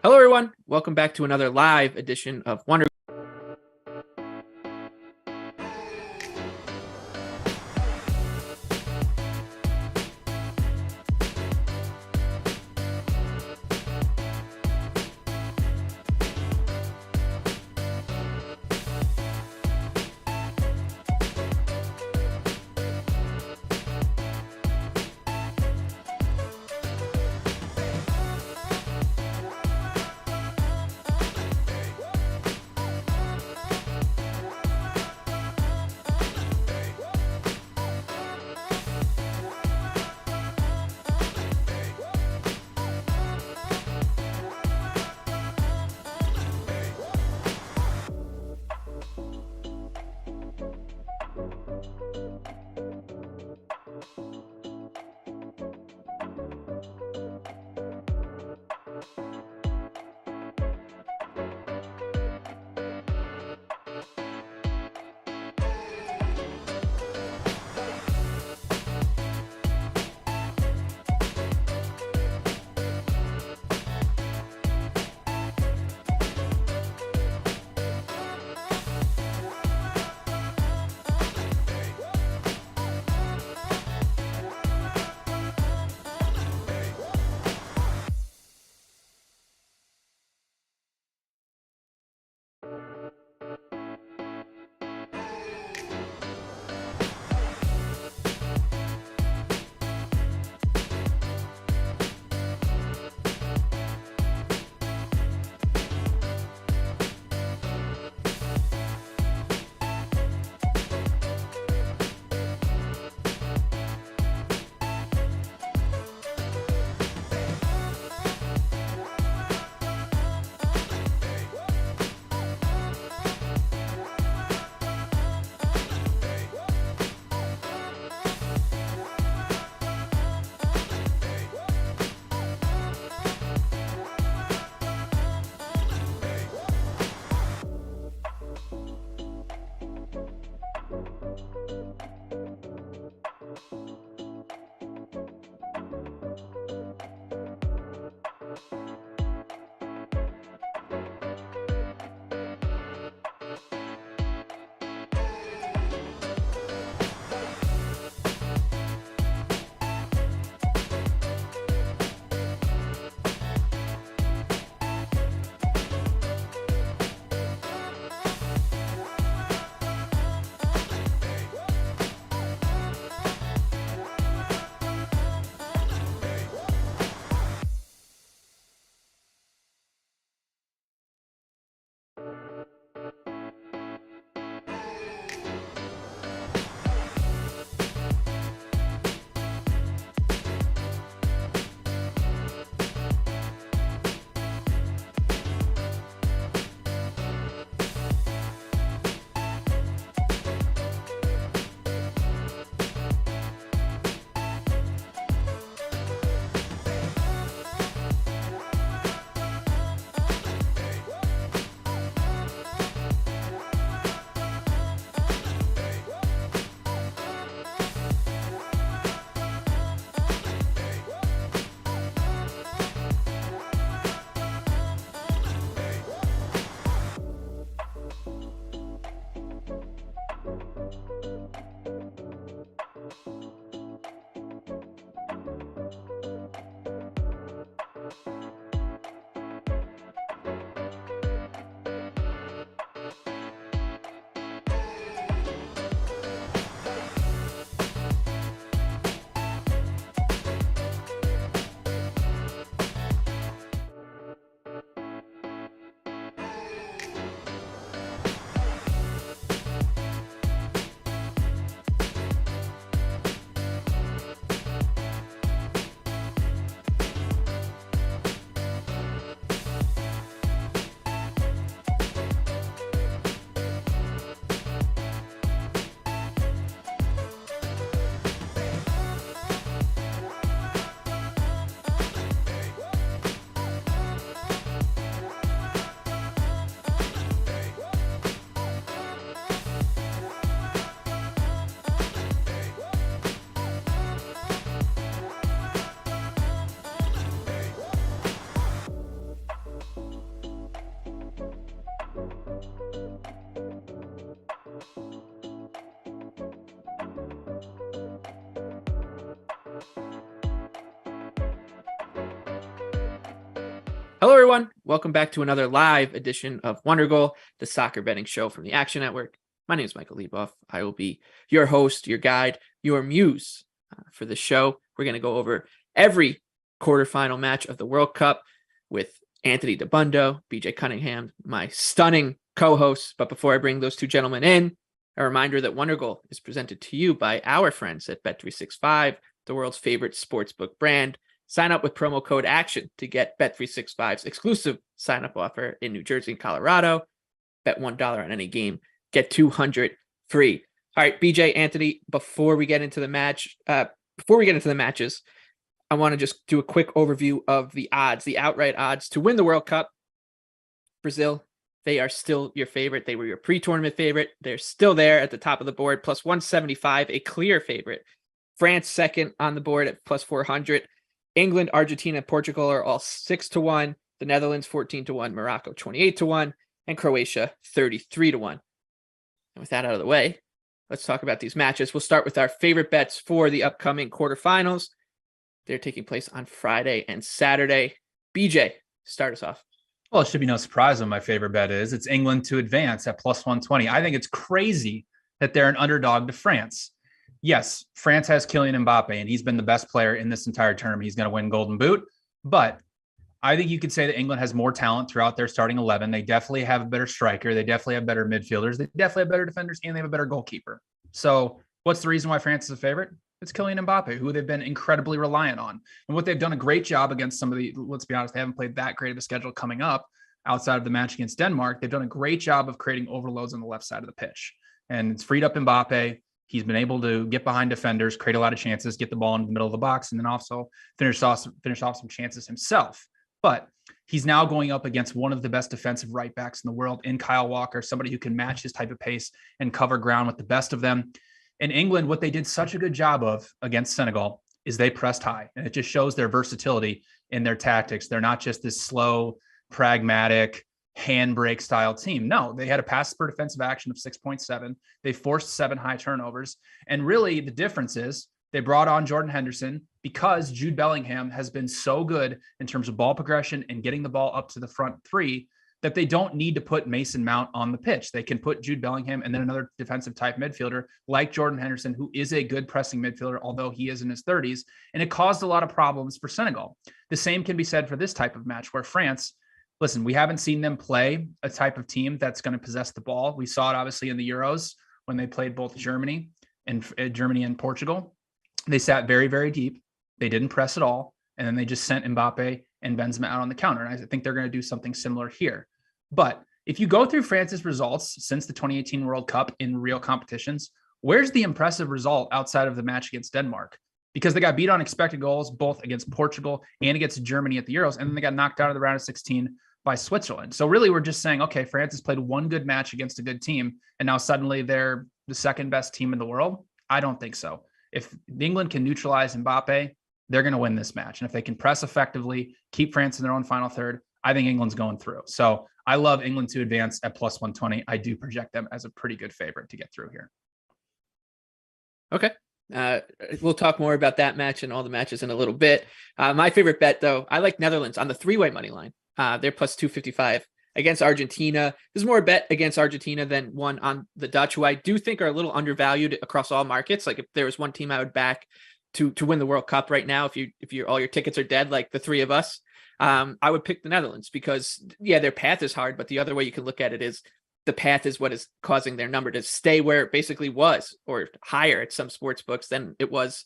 Hello, everyone. Welcome back to another live edition of Wondergoal. Hello, everyone. Welcome back to another live edition of Wondergoal, the soccer betting show from the Action Network. My name is Michael Leboff. I will be your host, your guide, your muse for the show. We're going to go over every quarterfinal match of the World Cup with Anthony Dabbundo, BJ Cunningham, my stunning co-hosts. But before I bring those two gentlemen in, a reminder that Wondergoal is presented to you by our friends at bet365, the world's favorite sportsbook brand. Sign up with promo code ACTION to get Bet365's exclusive sign-up offer in New Jersey and Colorado. Bet $1 on any game, get $200 free. All right, BJ, Anthony, before we get into the matches, I want to just do a quick overview of the odds, the outright odds to win the World Cup. Brazil, they are still your favorite. They were your pre-tournament favorite. They're still there at the top of the board, plus 175, a clear favorite. France, second on the board at plus 400. England, Argentina, Portugal are all 6-1. The Netherlands 14-1, Morocco 28-1, and Croatia 33-1. And with that out of the way, let's talk about these matches. We'll start with our favorite bets for the upcoming quarterfinals. They're taking place on Friday and Saturday. BJ, start us off. Well, it should be no surprise what my favorite bet is. It's England to advance at plus 120. I think it's crazy that they're an underdog to France. Yes, France has Kylian Mbappe, and he's been the best player in this entire tournament. He's going to win Golden Boot. But I think you could say that England has more talent throughout their starting 11. They definitely have a better striker. They definitely have better midfielders. They definitely have better defenders, and they have a better goalkeeper. So what's the reason why France is a favorite? It's Kylian Mbappe, who they've been incredibly reliant on. And what they've done a great job against some of the, let's be honest, they haven't played that great of a schedule coming up outside of the match against Denmark. They've done a great job of creating overloads on the left side of the pitch. And it's freed up Mbappe. He's been able to get behind defenders, create a lot of chances, get the ball in the middle of the box, and then also finish off some chances himself. But he's now going up against one of the best defensive right backs in the world in Kyle Walker, somebody who can match his type of pace and cover ground with the best of them. In England, what they did such a good job of against Senegal is they pressed high, and it just shows their versatility in their tactics. They're not just this slow, pragmatic, handbrake style team. No, they had a pass per defensive action of 6.7. They forced 7 high turnovers. And really the difference is they brought on Jordan Henderson because Jude Bellingham has been so good in terms of ball progression and getting the ball up to the front three that they don't need to put Mason Mount on the pitch. They can put Jude Bellingham and then another defensive type midfielder like Jordan Henderson, who is a good pressing midfielder, although he is in his 30s. And it caused a lot of problems for Senegal. The same can be said for this type of match where France, listen, we haven't seen them play a type of team that's going to possess the ball. We saw it obviously in the Euros when they played both Germany and Portugal. They sat very, very deep. They didn't press at all. And then they just sent Mbappe and Benzema out on the counter. And I think they're going to do something similar here. But if you go through France's results since the 2018 World Cup in real competitions, where's the impressive result outside of the match against Denmark? Because they got beat on expected goals, both against Portugal and against Germany at the Euros. And then they got knocked out of the round of 16 by Switzerland. So really we're just saying, okay, France has played one good match against a good team, and now suddenly they're the second best team in the world. I don't think so. If England can neutralize Mbappe, they're going to win this match. And if they can press effectively, keep France in their own final third, I think England's going through. So I love England to advance at plus 120. I do project them as a pretty good favorite to get through here. Okay. We'll talk more about that match and all the matches in a little bit. My favorite bet, though, I like Netherlands on the 3-way money line. They're plus 255 against Argentina. There's more a bet against Argentina than one on the Dutch, who I do think are a little undervalued across all markets. Like if there was one team I would back to win the World Cup right now, if all your tickets are dead, like the three of us, I would pick the Netherlands because their path is hard, but the other way you can look at it is the path is what is causing their number to stay where it basically was, or higher at some sports books than it was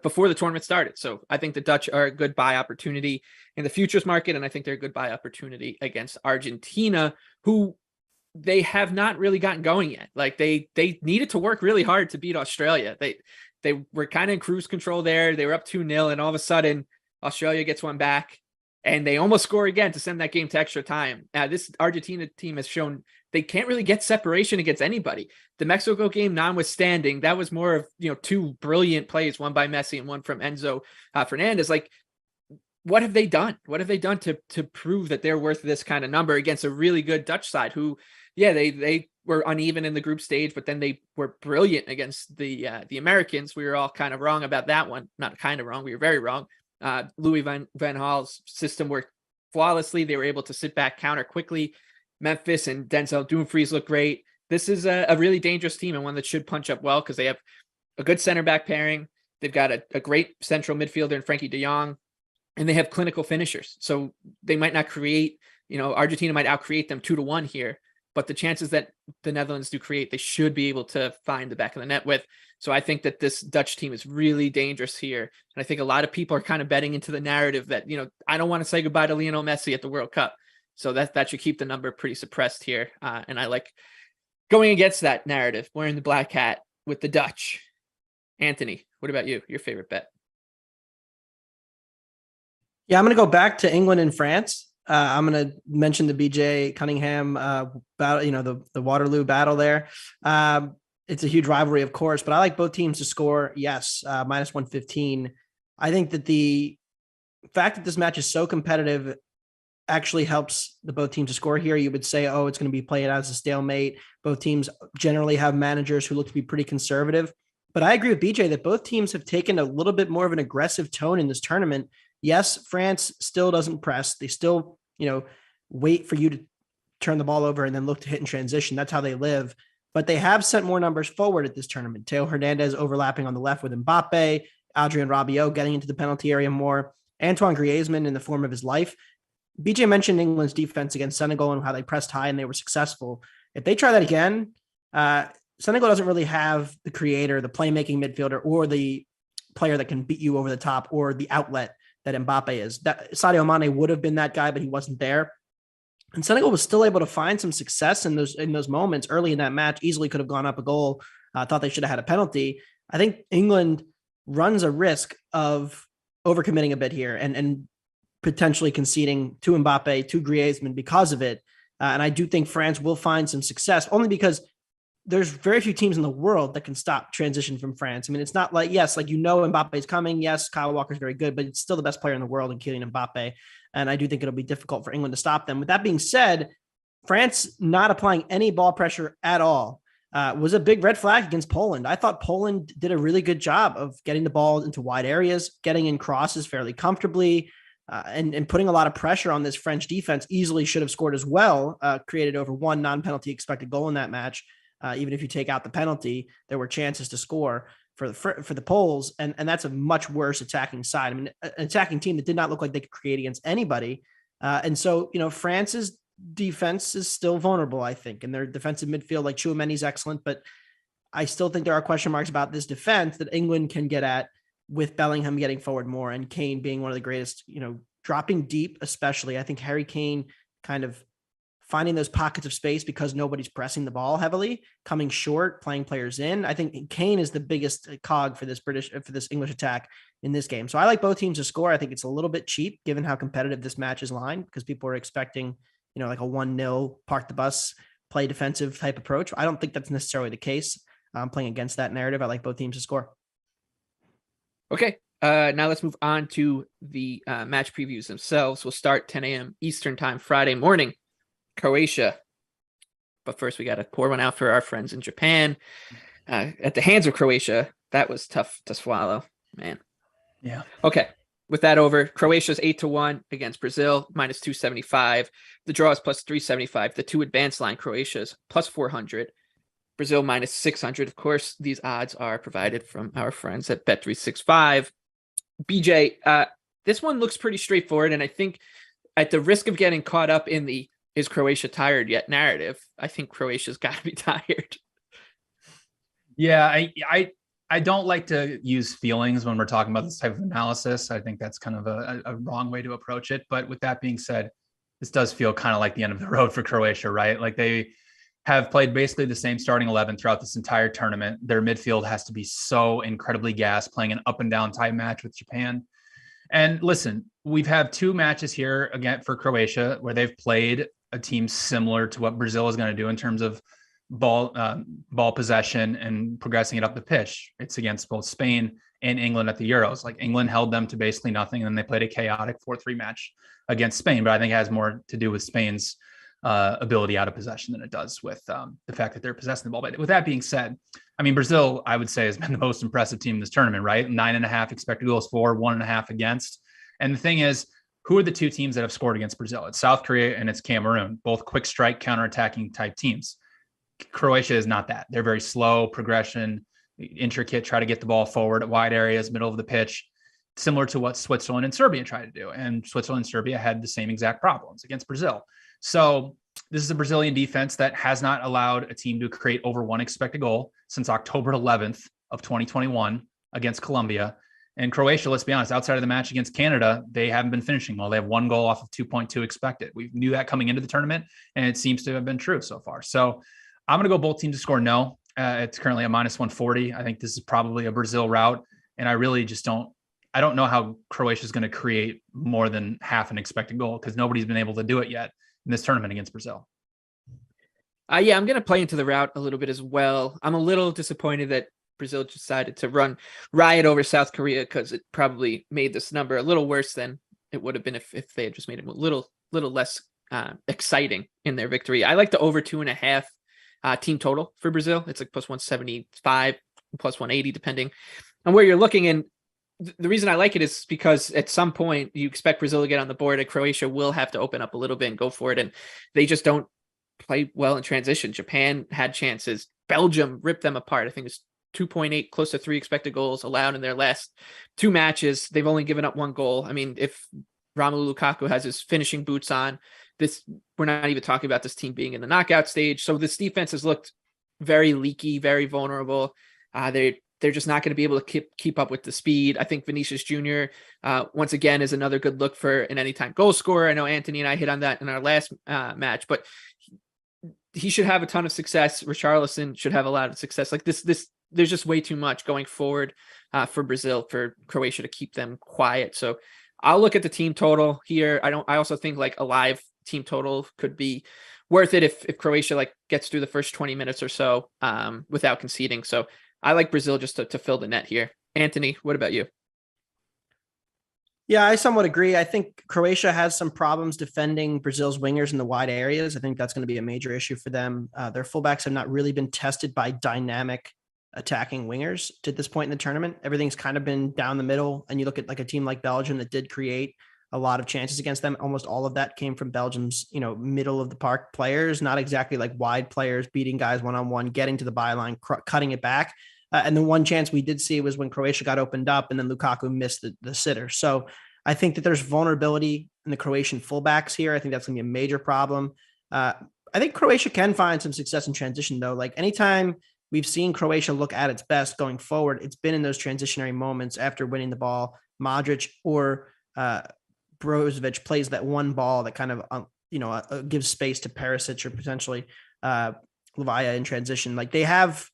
before the tournament started. So I think the Dutch are a good buy opportunity in the futures market, and I think they're a good buy opportunity against Argentina, who they have not really gotten going yet. Like they needed to work really hard to beat Australia. They were kind of in cruise control there. They were up 2-0, and all of a sudden Australia gets one back, and they almost score again to send that game to extra time. This Argentina team has shown they can't really get separation against anybody. The Mexico game notwithstanding, that was more of, two brilliant plays, one by Messi and one from Enzo Fernandez. Like, what have they done? What have they done to prove that they're worth this kind of number against a really good Dutch side who, they were uneven in the group stage, but then they were brilliant against the Americans. We were all kind of wrong about that one. Not kind of wrong. We were very wrong. Louis Van Gaal's system worked flawlessly. They were able to sit back, counter quickly. Memphis and Denzel Dumfries look great. This is a really dangerous team and one that should punch up well because they have a good center back pairing. They've got a great central midfielder in Frankie de Jong, and they have clinical finishers. So they might not create, Argentina might outcreate them 2-1 here, but the chances that the Netherlands do create, they should be able to find the back of the net with. So I think that this Dutch team is really dangerous here. And I think a lot of people are kind of betting into the narrative that, I don't want to say goodbye to Lionel Messi at the World Cup. So that should keep the number pretty suppressed here. And I like going against that narrative, wearing the black hat with the Dutch. Anthony, what about you? Your favorite bet? Yeah, I'm going to go back to England and France. I'm going to mention the BJ Cunningham battle, the Waterloo battle there. It's a huge rivalry, of course, but I like both teams to score. Yes, minus 115. I think that the fact that this match is so competitive actually helps the both teams to score here. You would say, oh, it's going to be played as a stalemate. Both teams generally have managers who look to be pretty conservative. But I agree with BJ that both teams have taken a little bit more of an aggressive tone in this tournament. Yes, France still doesn't press. They still, wait for you to turn the ball over and then look to hit in transition. That's how they live. But they have sent more numbers forward at this tournament. Theo Hernandez overlapping on the left with Mbappe, Adrien Rabiot getting into the penalty area more, Antoine Griezmann in the form of his life. BJ mentioned England's defense against Senegal and how they pressed high and they were successful. If they try that again, Senegal doesn't really have the creator, the playmaking midfielder, or the player that can beat you over the top, or the outlet that Mbappe is. That Sadio Mane would have been that guy, but he wasn't there. And Senegal was still able to find some success in those moments early in that match. Easily could have gone up a goal. Thought they should have had a penalty. I think England runs a risk of overcommitting a bit here and potentially conceding to Mbappe, to Griezmann because of it. And I do think France will find some success only because there's very few teams in the world that can stop transition from France. I mean, it's not like, yes, Mbappe is coming. Yes, Kyle Walker's very good, but it's still the best player in the world in Kylian Mbappe. And I do think it'll be difficult for England to stop them. With that being said, France not applying any ball pressure at all was a big red flag against Poland. I thought Poland did a really good job of getting the ball into wide areas, getting in crosses fairly comfortably, and putting a lot of pressure on this French defense. Easily should have scored as well, created over one non-penalty expected goal in that match. Even if you take out the penalty, there were chances to score for the Poles, and that's a much worse attacking side. I mean, an attacking team that did not look like they could create against anybody. And so, France's defense is still vulnerable, I think, and their defensive midfield, like Chouameni's excellent, but I still think there are question marks about this defense that England can get at with Bellingham getting forward more and Kane being one of the greatest, dropping deep, especially. I think Harry Kane kind of finding those pockets of space because nobody's pressing the ball heavily, coming short, playing players in. I think Kane is the biggest cog for this English attack in this game. So I like both teams to score. I think it's a little bit cheap given how competitive this match is lined because people are expecting, like a 1-0 park the bus, play defensive type approach. I don't think that's necessarily the case. I'm playing against that narrative. I like both teams to score. Okay. Now let's move on to the match previews themselves. We'll start 10 a.m. Eastern time, Friday morning. Croatia. But first, we got to pour one out for our friends in Japan. At the hands of Croatia, that was tough to swallow, man. Yeah. Okay. With that over, Croatia's 8-1 against Brazil, minus 275. The draw is plus 375. The two advanced line, Croatia's plus 400. Brazil minus 600. Of course, these odds are provided from our friends at bet365. BJ, this one looks pretty straightforward, and I think at the risk of getting caught up in the "is Croatia tired yet" narrative, I think Croatia's got to be tired. Yeah, I don't like to use feelings when we're talking about this type of analysis. I think that's kind of a wrong way to approach it. But with that being said, this does feel kind of like the end of the road for Croatia, right? Like they have played basically the same starting 11 throughout this entire tournament. Their midfield has to be so incredibly gassed, playing an up and down type match with Japan. And listen, we've had two matches here again for Croatia where they've played a team similar to what Brazil is going to do in terms of ball possession and progressing it up the pitch. It's against both Spain and England at the Euros. Like England held them to basically nothing, and then they played a chaotic 4-3 match against Spain. But I think it has more to do with Spain's ability out of possession than it does with the fact that they're possessing the ball. But with that being said, I mean, Brazil, I would say, has been the most impressive team in this tournament, right? 9.5 expected goals for, 1.5 against. And the thing is, who are the two teams that have scored against Brazil? It's South Korea and it's Cameroon, both quick strike, counterattacking type teams. Croatia is not that. They're very slow progression, intricate, try to get the ball forward at wide areas, middle of the pitch, similar to what Switzerland and Serbia tried to do. And Switzerland and Serbia had the same exact problems against Brazil. So this is a Brazilian defense that has not allowed a team to create over 1 expected goal since October 11th of 2021 against Colombia. And Croatia, let's be honest, outside of the match against Canada, they haven't been finishing well. They have 1 goal off of 2.2 expected. We knew that coming into the tournament, and it seems to have been true so far. So I'm going to go both teams to score no. It's currently a minus 140. I think this is probably a Brazil route. And I really just I don't know how Croatia is going to create more than half an expected goal because nobody's been able to do it yet in this tournament against Brazil. Yeah, I'm going to play into the route a little bit as well. I'm a little disappointed that Brazil decided to run riot over South Korea because it probably made this number a little worse than it would have been if they had just made it a little less exciting in their victory. I like the over 2.5 team total for Brazil. It's like plus 175, plus 180, depending on where you're looking. And the reason I like it is because at some point you expect Brazil to get on the board and Croatia will have to open up a little bit and go for it. And they just don't play well in transition. Japan had chances. Belgium ripped them apart. I think it's 2.8, close to 3 expected goals allowed in their last 2 matches. They've only given up 1 goal. I mean, if Romelu Lukaku has his finishing boots on, we're not even talking about this team being in the knockout stage. So this defense has looked very leaky, very vulnerable. They're just not going to be able to keep up with the speed. I think Vinicius Jr. Once again is another good look for an anytime goal scorer. I know Anthony and I hit on that in our last match, but he should have a ton of success. Richarlison should have a lot of success. Like this, there's just way too much going forward for Brazil, for Croatia to keep them quiet. So I'll look at the team total here. I also think like a live team total could be worth it if Croatia gets through the first 20 minutes or so without conceding. So I like Brazil just to fill the net here. Anthony, what about you? Yeah, I somewhat agree. I think Croatia has some problems defending Brazil's wingers in the wide areas. I think that's going to be a major issue for them. Their fullbacks have not really been tested by dynamic attacking wingers to this point in the tournament. Everything's kind of been down the middle. And you look at like a team like Belgium that did create a lot of chances against them. Almost all of that came from Belgium's, middle of the park players, not exactly like wide players beating guys one-on-one, getting to the byline, cutting it back. And the one chance we did see was when Croatia got opened up and then Lukaku missed the sitter. So I think that there's vulnerability in the Croatian fullbacks here. I think that's going to be a major problem. I think Croatia can find some success in transition though. Like anytime we've seen Croatia look at its best going forward, it's been in those transitionary moments after winning the ball. Modric or Brozovic plays that one ball that kind of, gives space to Perisic or potentially Lavia in transition. Like they have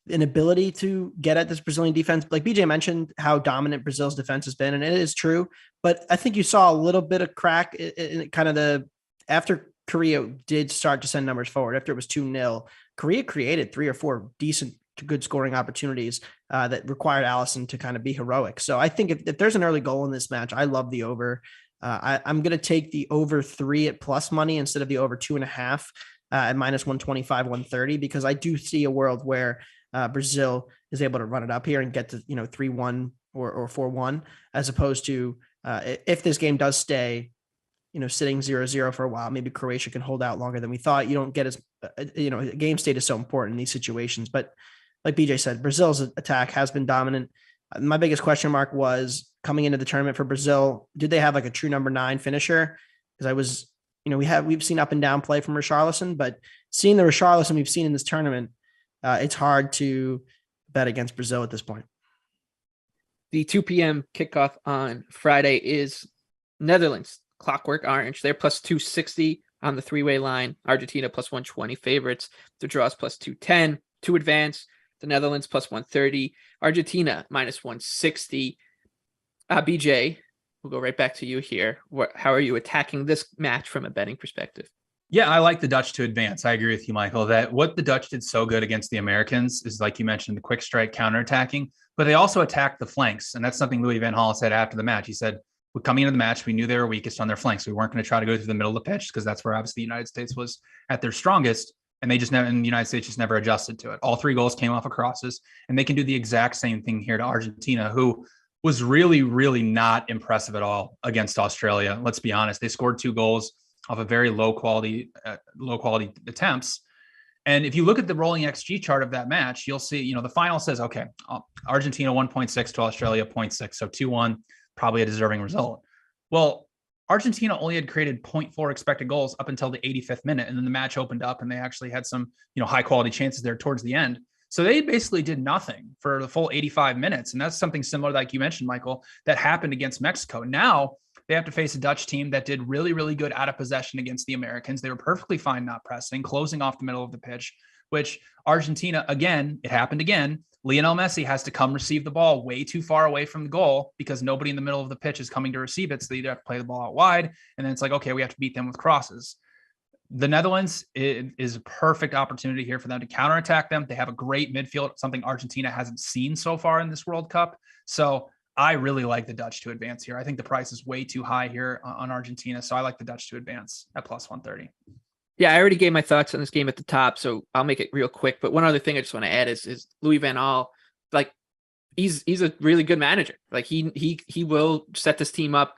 an ability to get at this Brazilian defense. Like BJ mentioned how dominant Brazil's defense has been, and it is true, but I think you saw a little bit of crack in kind of after Korea did start to send numbers forward, after it was 2-0, Korea created 3 or 4 decent to good scoring opportunities that required Allison to kind of be heroic. So I think if there's an early goal in this match, I love the over. I'm going to take the over 3 at plus money instead of the over 2.5 at minus 125, 130, because I do see a world where Brazil is able to run it up here and get to 3-1 or 4-1, as opposed to if this game does stay sitting 0-0 for a while, maybe Croatia can hold out longer than we thought. You don't get as game state is so important in these situations. But like BJ said, Brazil's attack has been dominant. My biggest question mark was coming into the tournament for Brazil, did they have like a true number 9 finisher? Because we've seen up and down play from Richarlison, but seeing the Richarlison we've seen in this tournament, it's hard to bet against Brazil at this point. The 2 p.m. kickoff on Friday is Netherlands, Clockwork Orange. They're plus 260 on the 3-way line. Argentina plus 120 favorites. The draws plus 210 to advance. The Netherlands plus 130. Argentina minus 160. BJ, we'll go right back to you here. How are you attacking this match from a betting perspective? Yeah, I like the Dutch to advance. I agree with you, Michael, that what the Dutch did so good against the Americans is, like you mentioned, the quick strike counterattacking, but they also attacked the flanks. And that's something Louis van Gaal said after the match. He said, coming into the match, we knew they were weakest on their flanks. We weren't going to try to go through the middle of the pitch because that's where obviously the United States was at their strongest. And they just never, and the United States just never adjusted to it. All 3 goals came off of crosses, and they can do the exact same thing here to Argentina, who was really, really not impressive at all against Australia. Let's be honest. They scored 2 goals off of very low quality attempts. And if you look at the rolling XG chart of that match, you'll see, the final says, okay, Argentina 1.6 to Australia 0.6. So 2-1, probably a deserving result. Well, Argentina only had created 0.4 expected goals up until the 85th minute. And then the match opened up and they actually had some, high quality chances there towards the end. So they basically did nothing for the full 85 minutes. And that's something similar, like you mentioned, Michael, that happened against Mexico. Now they have to face a Dutch team that did really, really good out of possession against the Americans. They were perfectly fine not pressing, closing off the middle of the pitch, which Argentina, again, it happened again. Lionel Messi has to come receive the ball way too far away from the goal because nobody in the middle of the pitch is coming to receive it. So they either have to play the ball out wide, and then it's like, okay, we have to beat them with crosses. The Netherlands is a perfect opportunity here for them to counterattack them. They have a great midfield, something Argentina hasn't seen so far in this World Cup. So I really like the Dutch to advance here. I think the price is way too high here on Argentina. So I like the Dutch to advance at plus 130. Yeah, I already gave my thoughts on this game at the top, so I'll make it real quick. But one other thing I just want to add is Louis van Gaal. Like, he's a really good manager. Like he will set this team up.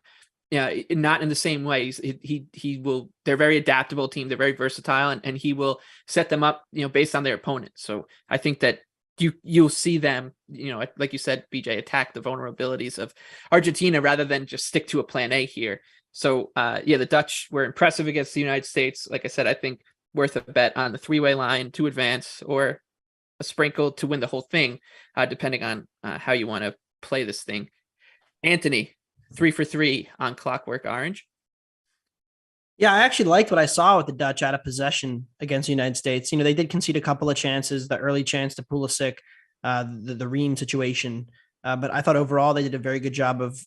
Yeah, not in the same way. He will. They're a very adaptable team. They're very versatile, and he will set them up, based on their opponent. So I think that you'll see them, like you said, BJ, attack the vulnerabilities of Argentina rather than just stick to a plan A here. So the Dutch were impressive against the United States. Like I said, I think worth a bet on the 3-way line to advance or a sprinkle to win the whole thing, depending on how you want to play this thing. Anthony, 3 for 3 on Clockwork Orange. Yeah, I actually liked what I saw with the Dutch out of possession against the United States. They did concede a couple of chances, the early chance to Pulisic, the Ream situation. But I thought overall they did a very good job of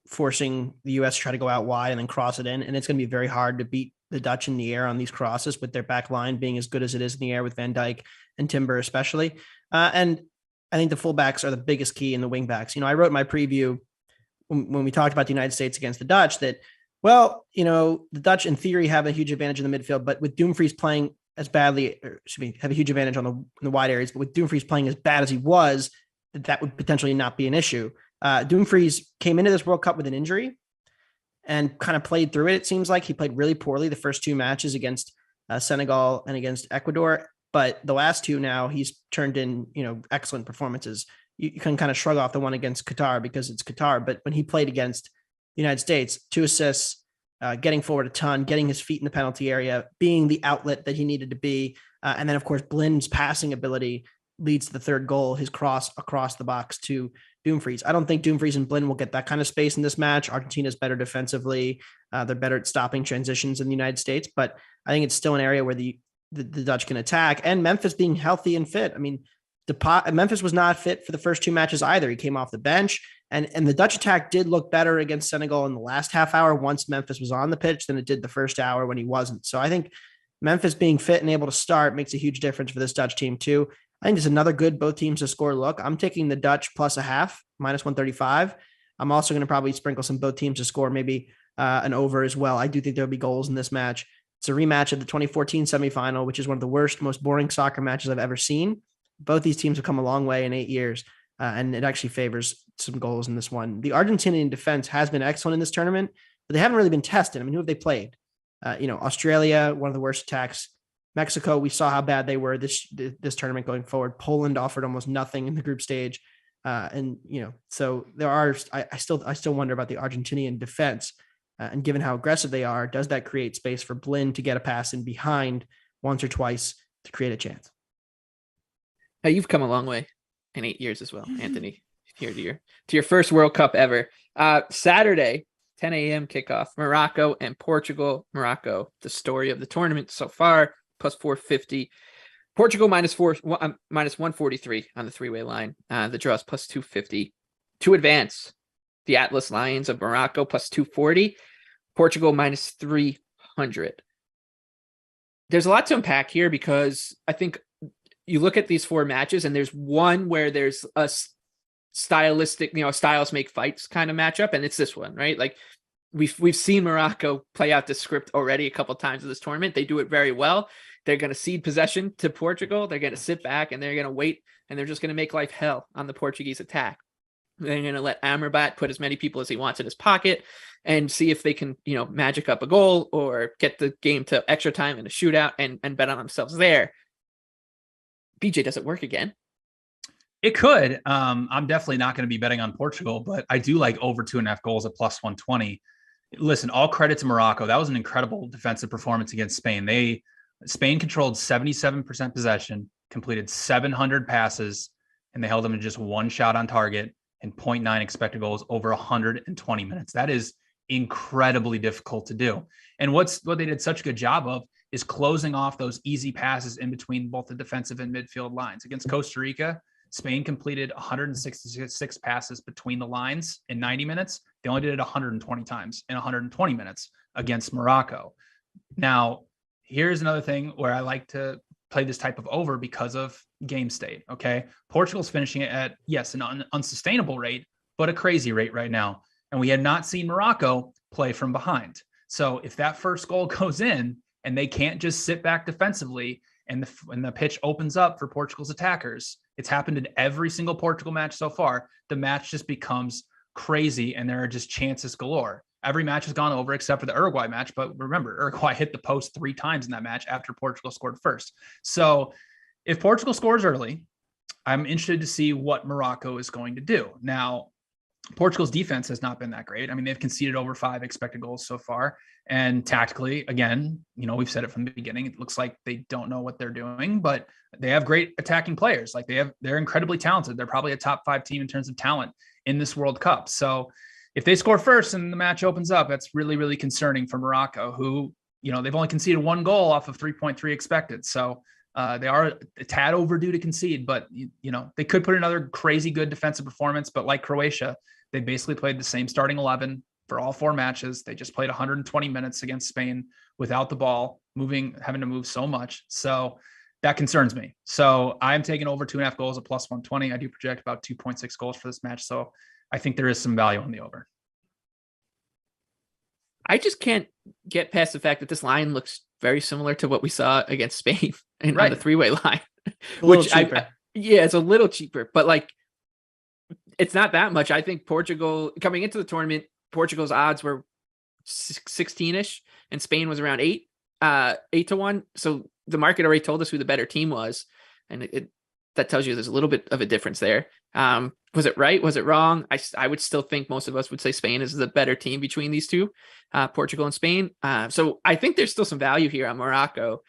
forcing the U.S. to try to go out wide and then cross it in. And it's going to be very hard to beat the Dutch in the air on these crosses with their back line being as good as it is in the air with Van Dijk and Timber especially. And I think the fullbacks are the biggest key in the wingbacks. I wrote in my preview when we talked about the United States against the Dutch that, well, the Dutch in theory have a huge advantage in the midfield, but with Dumfries playing as badly, have a huge advantage on the wide areas, but with Dumfries playing as bad as he was, that would potentially not be an issue. Dumfries came into this World Cup with an injury and kind of played through it. It seems like he played really poorly the first 2 matches against Senegal and against Ecuador, but the last 2 now he's turned in, excellent performances. You can kind of shrug off the one against Qatar because it's Qatar, but when he played against the United States, 2 assists, getting forward a ton, getting his feet in the penalty area, being the outlet that he needed to be. And then of course, Blind's passing ability leads to the 3rd goal, his cross across the box to Dumfries. I don't think Dumfries and Blind will get that kind of space in this match. Argentina's better defensively. They're better at stopping transitions in the United States, but I think it's still an area where the Dutch can attack, and Memphis being healthy and fit. I mean, Memphis was not fit for the first 2 matches either. He came off the bench, and the Dutch attack did look better against Senegal in the last half hour once Memphis was on the pitch than it did the first hour when he wasn't. So I think Memphis being fit and able to start makes a huge difference for this Dutch team too. I think it's another good both teams to score look. I'm taking the Dutch plus a half, minus 135. I'm also going to probably sprinkle some both teams to score, maybe an over as well. I do think there'll be goals in this match. It's a rematch of the 2014 semifinal, which is one of the worst, most boring soccer matches I've ever seen. Both these teams have come a long way in 8 years, and it actually favors some goals in this one. The Argentinian defense has been excellent in this tournament, but they haven't really been tested. I mean, who have they played? Australia, one of the worst attacks. Mexico, we saw how bad they were this tournament going forward. Poland offered almost nothing in the group stage. So there are, I still wonder about the Argentinian defense. And given how aggressive they are, does that create space for Blind to get a pass in behind once or twice to create a chance? Now, you've come a long way in 8 years as well, Anthony, here to your first World Cup ever. Saturday, 10 a.m. kickoff, Morocco and Portugal. Morocco, the story of the tournament so far, plus 450. Portugal minus 143 on the 3-way line. The draw is plus 250. To advance, the Atlas Lions of Morocco plus 240. Portugal minus 300. There's a lot to unpack here because I think you look at these 4 matches and there's one where there's a stylistic, styles make fights kind of matchup, and it's this one, right? Like we've seen Morocco play out the script already a couple times in this tournament. They do it very well. They're going to cede possession to Portugal. They're going to sit back and they're going to wait, and they're just going to make life hell on the Portuguese attack. They're going to let Amrabat put as many people as he wants in his pocket and see if they can, magic up a goal or get the game to extra time in a shootout and bet on themselves there. BJ, does it work again? It could. I'm definitely not going to be betting on Portugal, but I do like over 2.5 goals at plus 120. Listen, all credit to Morocco. That was an incredible defensive performance against Spain. Spain controlled 77% possession, completed 700 passes, and they held them to just one shot on target and 0.9 expected goals over 120 minutes. That is incredibly difficult to do. And what they did such a good job of is closing off those easy passes in between both the defensive and midfield lines. Against Costa Rica, Spain completed 166 passes between the lines in 90 minutes. They only did it 120 times in 120 minutes against Morocco. Now, here's another thing where I like to play this type of over because of game state. Okay. Portugal's finishing it at, yes, an unsustainable rate, but a crazy rate right now. And we had not seen Morocco play from behind. So if that first goal goes in and they can't just sit back defensively and the pitch opens up for Portugal's attackers, it's happened in every single Portugal match so far. The match just becomes crazy and there are just chances galore. Every match has gone over except for the Uruguay match. But remember, Uruguay hit the post 3 times in that match after Portugal scored first. So if Portugal scores early, I'm interested to see what Morocco is going to do. Now, Portugal's defense has not been that great. I mean, they've conceded over 5 expected goals so far. And tactically, again, we've said it from the beginning, it looks like they don't know what they're doing, but they have great attacking players. Like they're incredibly talented. They're probably a top 5 team in terms of talent in this World Cup. So if they score first and the match opens up, that's really, really concerning for Morocco, who, they've only conceded 1 goal off of 3.3 expected. So they are a tad overdue to concede, but, they could put another crazy good defensive performance. But like Croatia, they basically played the same starting 11 for all 4 matches. They just played 120 minutes against Spain without the ball, having to move so much. So that concerns me. So I'm taking over 2.5 goals at plus 120. I do project about 2.6 goals for this match. So I think there is some value on the over. I just can't get past the fact that this line looks very similar to what we saw against Spain and on the 3-way line, which it's a little cheaper, but it's not that much. I think Portugal coming into the tournament, Portugal's odds were 16-ish and Spain was around 8-1. So the market already told us who the better team was. And that tells you there's a little bit of a difference there. Was it right? Was it wrong? I would still think most of us would say Spain is the better team between these two, Portugal and Spain. So I think there's still some value here on Morocco.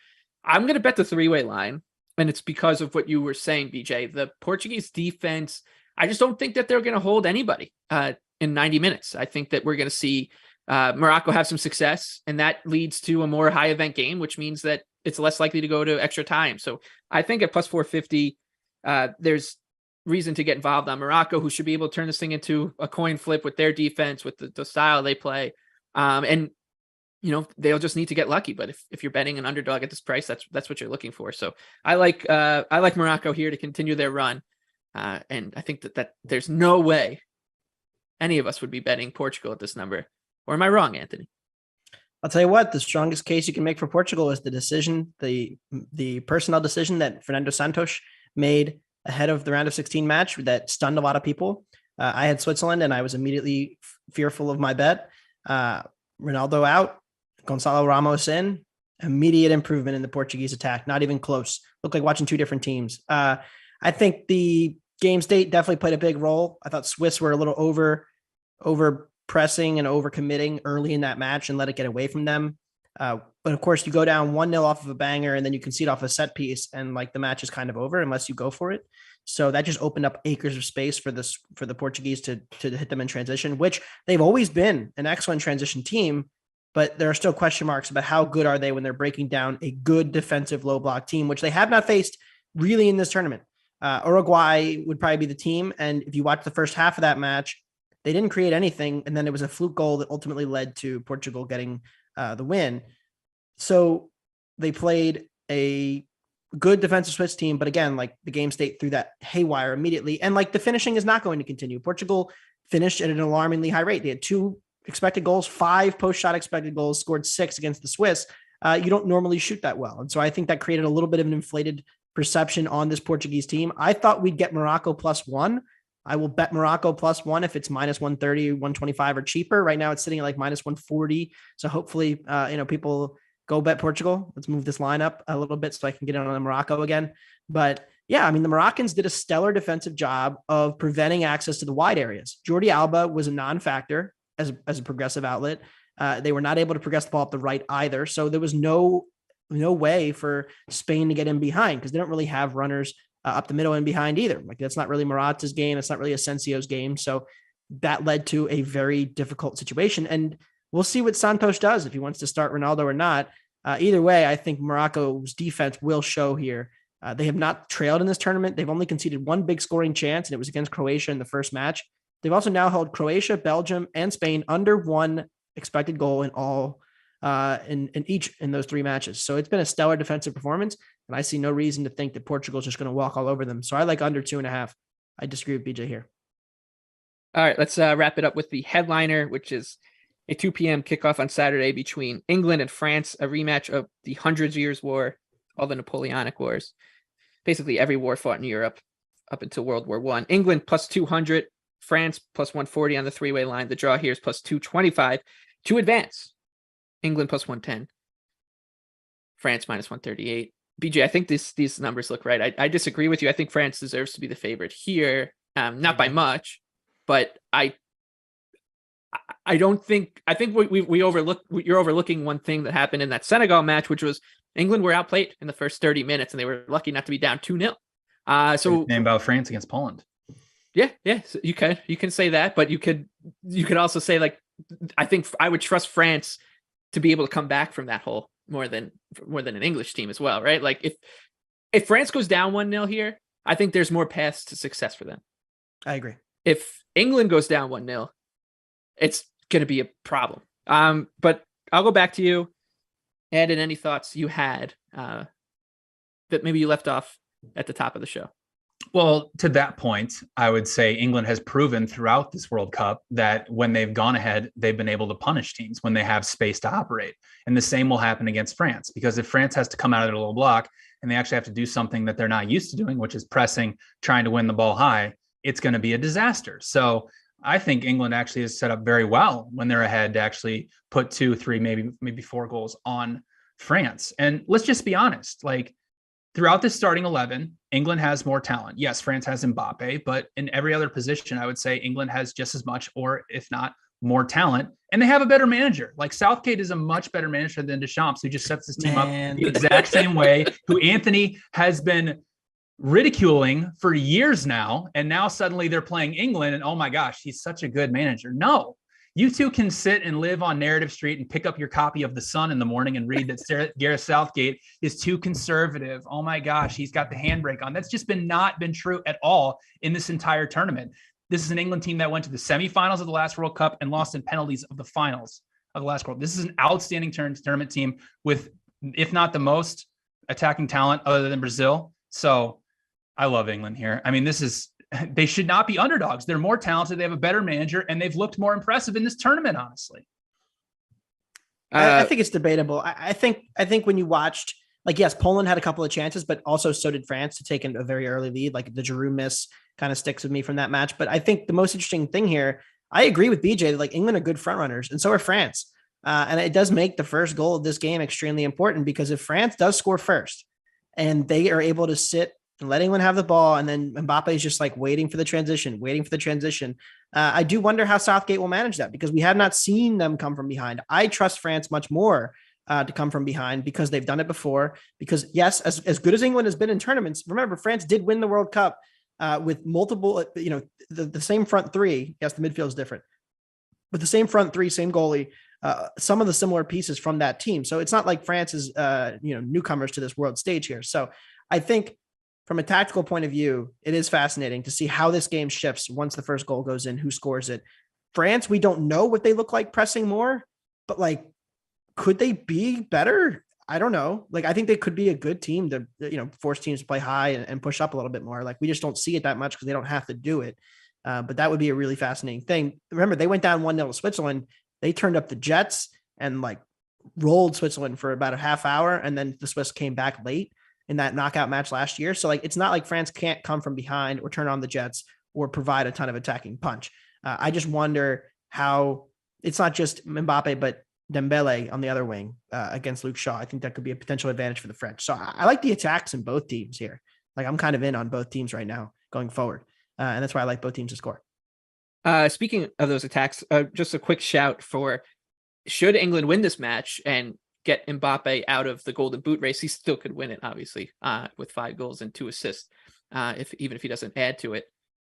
I'm going to bet the 3-way line, and it's because of what you were saying, BJ. The Portuguese defense, I just don't think that they're going to hold anybody in 90 minutes. I think that we're going to see Morocco have some success, and that leads to a more high event game, which means that it's less likely to go to extra time. So I think at plus 450, there's reason to get involved on Morocco, who should be able to turn this thing into a coin flip with their defense, with the style they play. And, they'll just need to get lucky. But if you're betting an underdog at this price, that's what you're looking for. So I like Morocco here to continue their run. And I think that there's no way any of us would be betting Portugal at this number. Or am I wrong, Anthony? I'll tell you what, the strongest case you can make for Portugal is the decision, the personnel decision that Fernando Santos made ahead of the round of 16 match that stunned a lot of people. I had Switzerland and I was immediately fearful of my bet. Ronaldo out, Gonzalo Ramos in, immediate improvement in the Portuguese attack. Not even close. Looked like watching 2 different teams. I think the game state definitely played a big role. I thought Swiss were a little over pressing and over committing early in that match and let it get away from them. But of course you go down 1-0 off of a banger and then you concede off a set piece and the match is kind of over unless you go for it. So that just opened up acres of space for the Portuguese to hit them in transition, which they've always been an excellent transition team, but there are still question marks about how good are they when they're breaking down a good defensive low block team, which they have not faced really in this tournament. Uruguay would probably be the team. And if you watch the first half of that match, they didn't create anything. And then it was a fluke goal that ultimately led to Portugal getting the win. So they played a good defensive Swiss team, but again, the game state threw that haywire immediately. And the finishing is not going to continue. Portugal finished at an alarmingly high rate. They had 2 expected goals, 5 post-shot expected goals, scored 6 against the Swiss. You don't normally shoot that well. And so I think that created a little bit of an inflated perception on this Portuguese team. I thought we'd get Morocco +1. I will bet Morocco +1 if it's minus 130, 125 or cheaper. Right now it's sitting at like minus 140. So hopefully, people go bet Portugal. Let's move this line up a little bit so I can get on the Morocco again. But yeah, I mean, the Moroccans did a stellar defensive job of preventing access to the wide areas. Jordi Alba was a non-factor as a progressive outlet. They were not able to progress the ball up the right either. So there was no way for Spain to get in behind because they don't really have runners up the middle and behind either. Like that's not really Morata's game. It's not really Asensio's game. So that led to a very difficult situation. And we'll see what Santos does if he wants to start Ronaldo or not. Either way, I think Morocco's defense will show here. They have not trailed in this tournament. They've only conceded one big scoring chance, and it was against Croatia in the first match. They've also now held Croatia, Belgium, and Spain under one expected goal in all in those three matches. So it's been a stellar defensive performance, and I see no reason to think that Portugal is just going to walk all over them. So I like under 2.5. I disagree with BJ here. All right, let's wrap it up with the headliner, which is a 2 p.m. kickoff on Saturday between England and France, a rematch of the Hundred Years' War, all the Napoleonic Wars. Basically every war fought in Europe up until World War I. England +200, France +140 on the three-way line. The draw here is +225 to advance. England +110, France -138. BJ, I think these numbers look right. I disagree with you. I think France deserves to be the favorite here, not by much, but I think we overlook. You're overlooking one thing that happened in that Senegal match, which was England were outplayed in the first 30 minutes, and they were lucky not to be down 2-0. So name about France against Poland. Yeah. So you can say that, but you could also say like I think I would trust France to be able to come back from that hole more than an English team as well, right? Like if France goes down 1-0 here, I think there's more paths to success for them. I agree. If England goes down 1-0, it's going to be a problem. But I'll go back to you. Add in any thoughts you had that maybe you left off at the top of the show. Well, to that point, I would say England has proven throughout this World Cup that when they've gone ahead, they've been able to punish teams when they have space to operate. And the same will happen against France, because if France has to come out of their little block and they actually have to do something that they're not used to doing, which is pressing, trying to win the ball high, it's going to be a disaster. So I think England actually is set up very well when they're ahead to actually put 2, 3, maybe 4 goals on France. And let's just be honest, like throughout this starting 11, England has more talent. Yes, France has Mbappe, but in every other position, I would say England has just as much, or if not more talent, and they have a better manager. Like Southgate is a much better manager than Deschamps, who just sets his team up the exact same way, who Anthony has been ridiculing for years now, and now suddenly they're playing England, and oh my gosh, he's such a good manager. No, you two can sit and live on Narrative Street and pick up your copy of The Sun in the morning and read that Gareth Southgate is too conservative. Oh my gosh, he's got the handbrake on. That's just not been true at all in this entire tournament. This is an England team that went to the semifinals of the last World Cup and lost in penalties of the finals of the last World. This is an outstanding tournament team with, if not the most attacking talent other than Brazil. So I love England here. I mean, they should not be underdogs. They're more talented. They have a better manager, and they've looked more impressive in this tournament, honestly. I think it's debatable. I think when you watched, like, yes, Poland had a couple of chances, but also so did France to take a very early lead. Like the Giroud miss kind of sticks with me from that match. But I think the most interesting thing here, I agree with BJ that like England are good front runners, and so are France. And it does make the first goal of this game extremely important, because if France does score first and they are able to sit and let England have the ball, and then Mbappe is just like waiting for the transition. I do wonder how Southgate will manage that, because we have not seen them come from behind. I trust France much more to come from behind, because they've done it before. Because yes, as good as England has been in tournaments, remember France did win the World Cup with multiple, the same front three. Yes, the midfield is different, but the same front three, same goalie, some of the similar pieces from that team. So it's not like France is, newcomers to this world stage here. So I think, from a tactical point of view, it is fascinating to see how this game shifts once the first goal goes in, who scores it. France, we don't know what they look like pressing more, but like, could they be better? I don't know. Like, I think they could be a good team to, force teams to play high and push up a little bit more. Like, we just don't see it that much because they don't have to do it. But that would be a really fascinating thing. Remember, they went down 1-0 to Switzerland. They turned up the Jets and like rolled Switzerland for about a half hour. And then the Swiss came back late in that knockout match last year. So like, it's not like France can't come from behind or turn on the Jets or provide a ton of attacking punch. I just wonder how it's not just Mbappe, but Dembele on the other wing against Luke Shaw. I think that could be a potential advantage for the French. So I like the attacks in both teams here. Like I'm kind of in on both teams right now going forward. And that's why I like both teams to score. Speaking of those attacks, just a quick shout for, should England win this match and get Mbappe out of the Golden Boot race, he still could win it, obviously, with 5 goals and 2 assists, even if he doesn't add to it.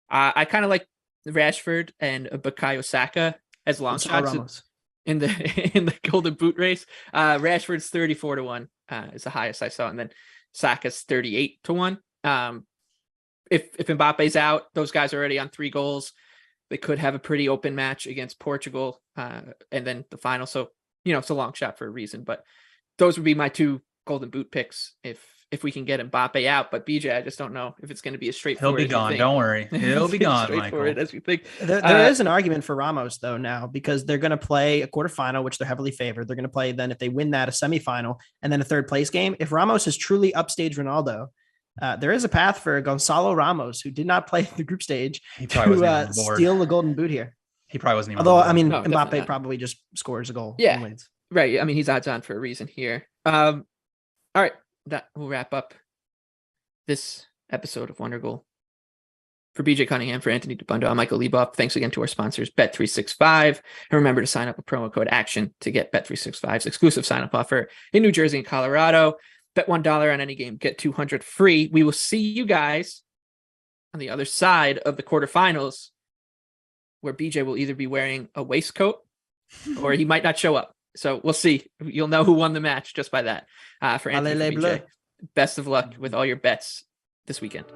I kind of like Rashford and Bukayo Saka as long shots in the Golden Boot race. Rashford's 34-1 is the highest I saw, and then Saka's 38-1. If Mbappe's out, those guys are already on 3 goals. They could have a pretty open match against Portugal, and then the final. So, it's a long shot for a reason, but those would be my 2 Golden Boot picks if we can get Mbappe out. But BJ, I just don't know if it's going to be as straightforward. He'll be gone. Don't worry. He'll be gone, Michael. As we think. There is an argument for Ramos though now, because they're going to play a quarterfinal, which they're heavily favored. They're going to play then, if they win that, a semifinal, and then a 3rd place game. If Ramos is truly upstage Ronaldo, there is a path for Gonzalo Ramos, who did not play the group stage, to steal the Golden Boot here. He probably wasn't even. Although, I mean, Mbappe probably just scores a goal and wins. Right. I mean, he's odds on for a reason here. All right. That will wrap up this episode of Wondergoal. For BJ Cunningham, for Anthony Dabbundo, I'm Michael Leboff. Thanks again to our sponsors, Bet365. And remember to sign up with promo code ACTION to get Bet365's exclusive sign-up offer in New Jersey and Colorado. Bet $1 on any game, get 200 free. We will see you guys on the other side of the quarterfinals, where BJ will either be wearing a waistcoat or he might not show up. So we'll see. You'll know who won the match just by that. For Anthony, BJ, best of luck with all your bets this weekend.